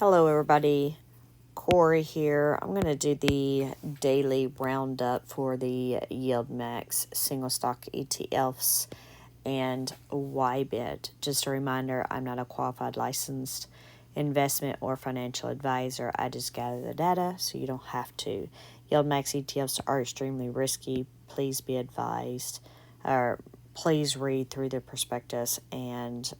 Hello everybody, Corey here. I'm going to do the daily roundup for the YieldMax single stock ETFs and YBIT. Just a reminder, I'm not a qualified licensed investment or financial advisor. I just gather the data so you don't have to. YieldMax ETFs are extremely risky. Please be advised, or please read through the prospectus and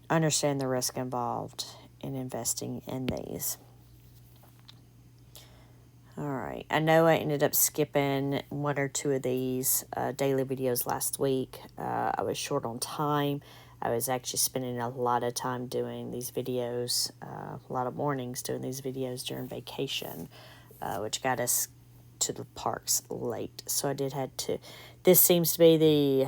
understand the risk involved in investing in these. All right, I know I ended up skipping one or two of these daily videos last week. I was short on time. I was actually spending a lot of time doing these videos, a lot of mornings doing these videos during vacation, which got us to the parks late. So I did had to, this seems to be the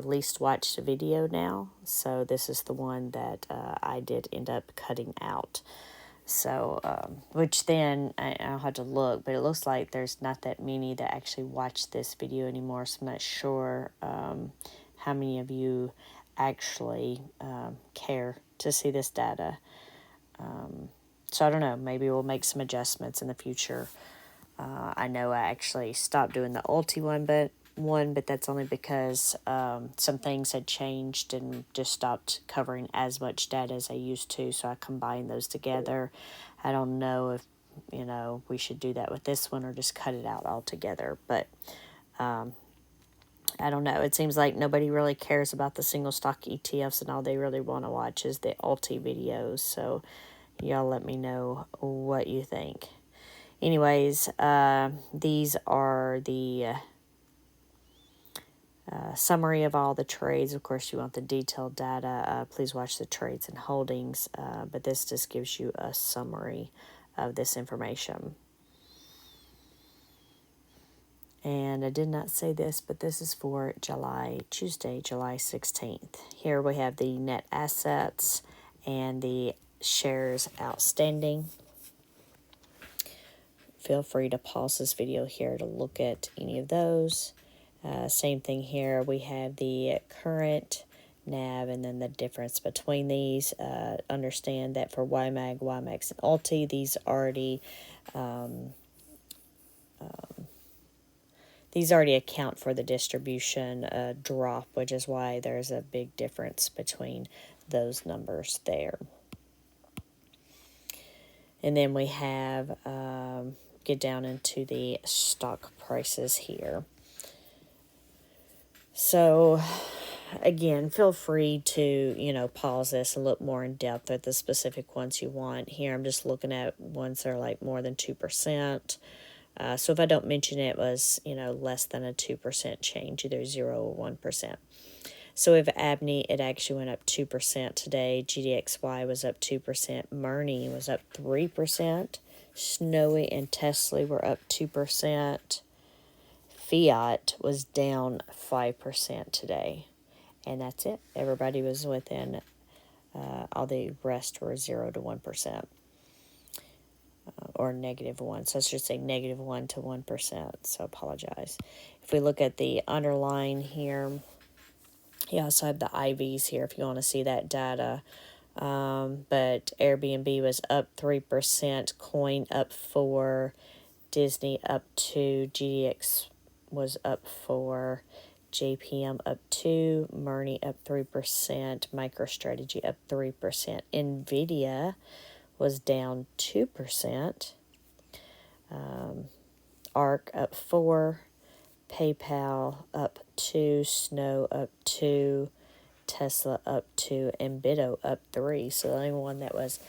least watched video now. So this is the one that I did end up cutting out. So, which then I'll have to look, but it looks like there's not that many that actually watch this video anymore. So I'm not sure how many of you actually care to see this data. So I don't know, maybe we'll make some adjustments in the future. I know I actually stopped doing the Ulti one, but that's only because some things had changed and just stopped covering as much data as I used to, so I combined those together. I don't know if, we should do that with this one or just cut it out altogether, but I don't know. It seems like nobody really cares about the single stock ETFs, and all they really want to watch is the Ulti videos, so y'all let me know what you think. Anyways, these are the summary of all the trades. Of course, you want the detailed data. Please watch the trades and holdings, but this just gives you a summary of this information. And I did not say this, but this is for Tuesday, July 16th. Here we have the net assets and the shares outstanding. Feel free to pause this video here to look at any of those. Same thing here. We have the current NAV and then the difference between these. Understand that for YMAX, and Ulti, these already account for the distribution drop, which is why there's a big difference between those numbers there. And then we have get down into the stock prices here. So, again, feel free to, pause this and look more in depth at the specific ones you want. Here, I'm just looking at ones that are like more than 2%. So if I don't mention it, was, less than a 2% change, either 0 or 1%. So if Abney, it actually went up 2% today. GDXY was up 2%. Murni was up 3%. Snowy and Tesla were up 2%. Fiat was down 5% today. And that's it. Everybody was within, all the rest were 0 to 1%. Or -1. So I should say -1 to 1%. So apologize. If we look at the underlying here, you also have the IVs here if you want to see that data. But Airbnb was up 3%, Coin up 4%, Disney up 2%, GDX was up 4%, JPM up 2%, Murni up 3%, MicroStrategy up 3%, NVIDIA was down 2%, ARK up 4%, PayPal up 2%, Snow up 2%, Tesla up 2%, and Bitto up 3%. So the only one that was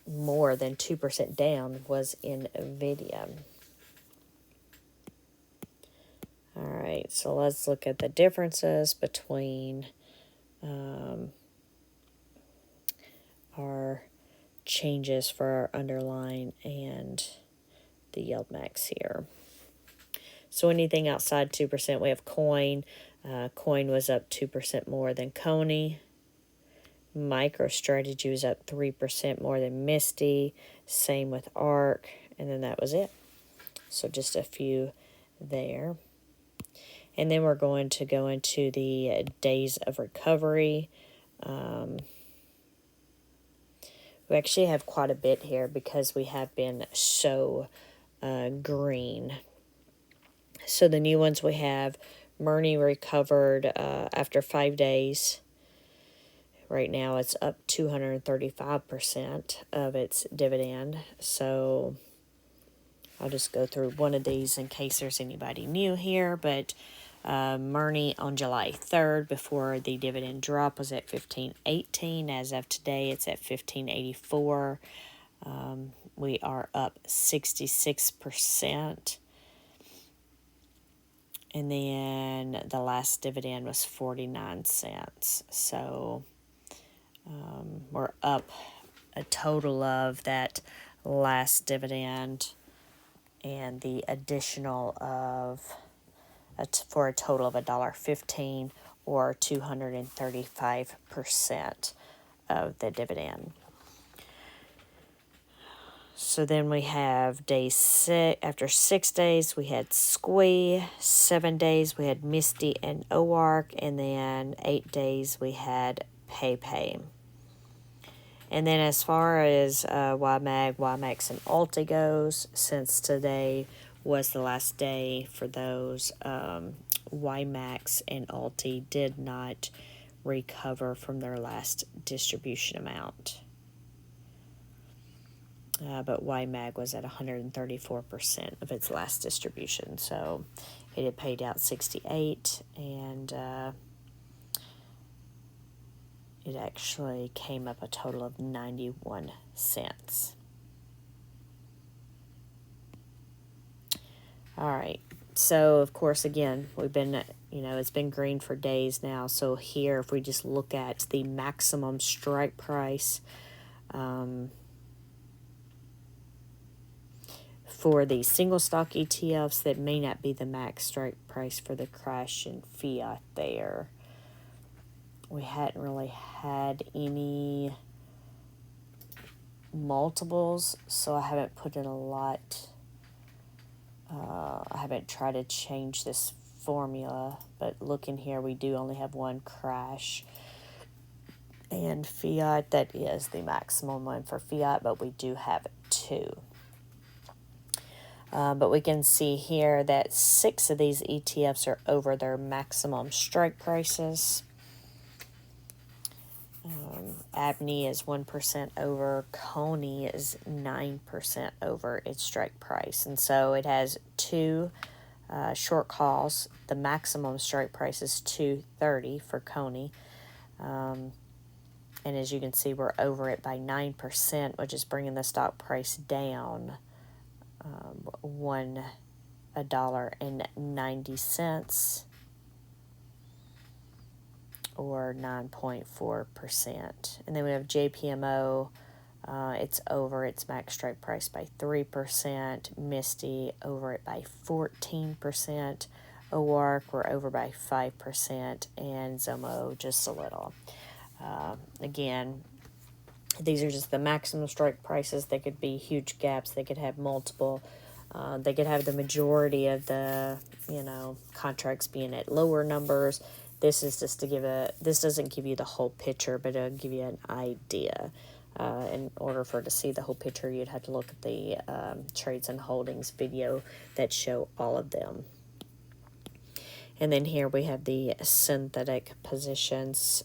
more than 2% down was NVIDIA. All right, so let's look at the differences between our changes for our underlying and the YieldMax here. So anything outside 2%, we have Coin. Coin was up 2% more than Coney. MicroStrategy was up 3% more than Misty. Same with ARK. And then that was it. So just a few there. And then we're going to go into the days of recovery. We actually have quite a bit here because we have been so green. So the new ones we have, Murney recovered after 5 days. Right now it's up 235% of its dividend. So I'll just go through one of these in case there's anybody new here. But Murney on July 3rd, before the dividend drop, was at $15.18. As of today, it's at $15.84. We are up 66%. And then the last dividend was 49 cents. So we're up a total of that last dividend and the additional of for a total of $1.15 or 235% of the dividend. So then we have day 6. After 6 days, we had Squee. 7 days, we had Misty and OARC. And then 8 days, we had PayPay. And then as far as YieldMax, and Alti goes, since today was the last day for those, YieldMax and Alti did not recover from their last distribution amount. But YieldMax was at 134% of its last distribution. So it had paid out 68, and it actually came up a total of 91 cents. All right. So, of course, again, we've been, it's been green for days now. So here, if we just look at the maximum strike price, for the single stock ETFs, that may not be the max strike price for the crash in fiat there. We hadn't really had any multiples, so I haven't put in a lot. I haven't tried to change this formula, but looking here, we do only have one crash. And fiat, that is the maximum one for fiat, but we do have 2. But we can see here that 6 of these ETFs are over their maximum strike prices. Abney is 1% over. Coney is 9% over its strike price. And so it has 2 short calls. The maximum strike price is $2.30 for Coney. And as you can see, we're over it by 9%, which is bringing the stock price down $1.90 or 9.4%. And then we have JPMO. It's over its max strike price by 3%. Misty over it by 14%. OARC, we're over by 5%. And Zomo just a little. Again, these are just the maximum strike prices. They could be huge gaps. They could have multiple. They could have the majority of the, contracts being at lower numbers. This is just to this doesn't give you the whole picture, but it'll give you an idea. In order for it to see the whole picture, you'd have to look at the Trades and Holdings video that show all of them. And then here we have the synthetic positions,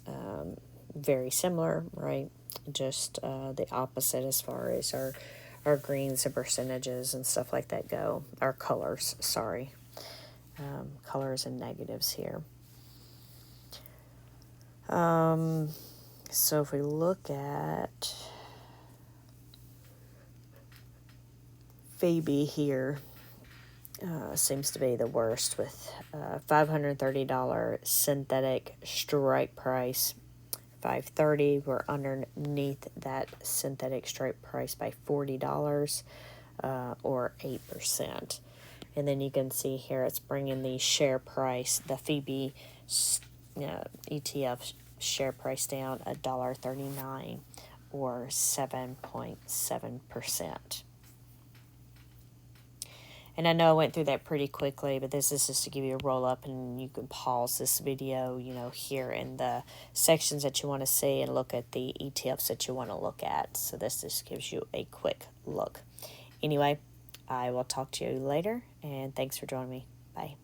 very similar, right? Just the opposite as far as our greens and percentages and stuff like that go. Our colors, sorry. Colors and negatives here. So if we look at Phoebe here, seems to be the worst with $530 synthetic strike price. $530, we're underneath that synthetic strike price by $40 or 8%. And then you can see here it's bringing the share price, the Phoebe ETF share price down $1.39 or 7.7%. And I know I went through that pretty quickly, but this is just to give you a roll up, and you can pause this video, here in the sections that you want to see and look at the ETFs that you want to look at. So this just gives you a quick look. Anyway, I will talk to you later, and thanks for joining me. Bye.